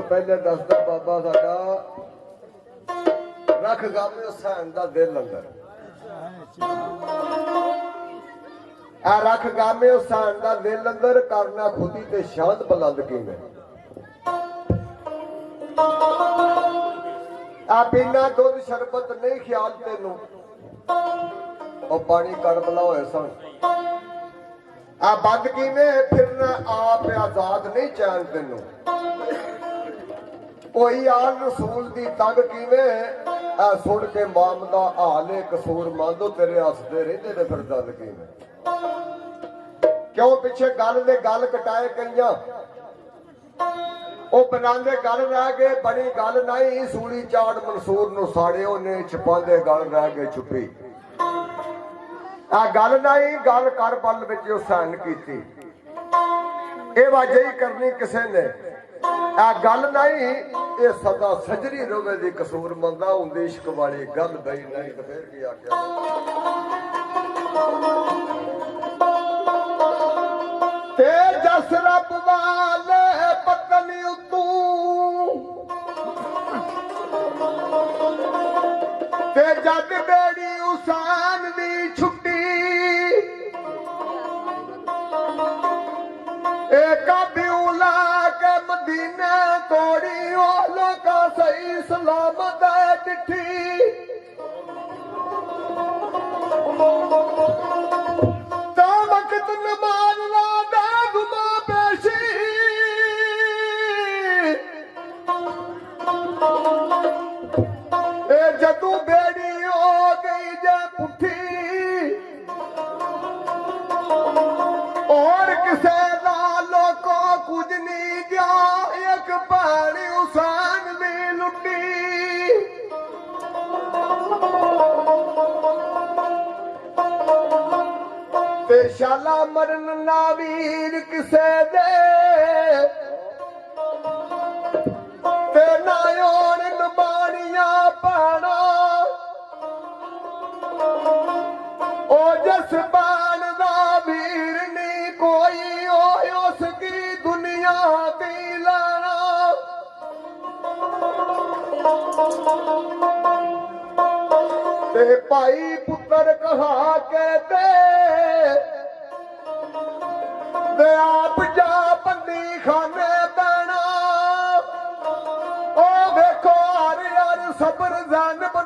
पहले दसदा बाबा साडा रख गामे हुसैन दा दिल अंदर आ रख गामे हुसैन दा दिल अंदर करना खुदी ते शान बुलंद किवें आ पीना दुध शरबत नहीं ख्याल तेनू और पानी कड़बला होए सन आ बंद किवें फिरना आप आजाद नहीं चैन तेनू कोई आल रसूल दी तंग किवें आ सुन के माम दा हाले कसूर मांदो तेरे हसदे रहिंदे ने फिर दर्द किवें क्यों पिछे गल दे गल कटाए कईयां ओ बनांदे गल रह गए बड़ी गल नहीं सूली चाड़ मंसूर नूं साड़ियो ने छपांदे गल रह गए चुप्पी आ गल नहीं गल कर बल विच हुसैन कीती ए वाजे ही करनी किसे ने आ गल नहीं ये सदा सजरी रोवे दी कसूर मंदा हुंदी इश्क वाली गल बई नहीं तो फिर की आख्या ते जस रब वाले पतनी उतू ते जद बेड़ी हुसैन दी छुट्टी एक बिउला के मदीने तोड़ी ओ लोका सही सलामत डिठी ता वक्त नमाज ला दे गुमा पेशी ए जदू बेड़ी हो गई जे पुठी और किसे को कुछ नहीं गया एक पानी हुसैन भी लुटी ते शाला मरन ना वीर किसे दे ते ना होण नबाणियां पाना ओ जस बाण दा वीर नहीं कोई उसकी दुनिया दी लाना ते भाई पुत्र कहा के दे आप जा बंदी खाने बैना ओ वेखो हर सबर जैनब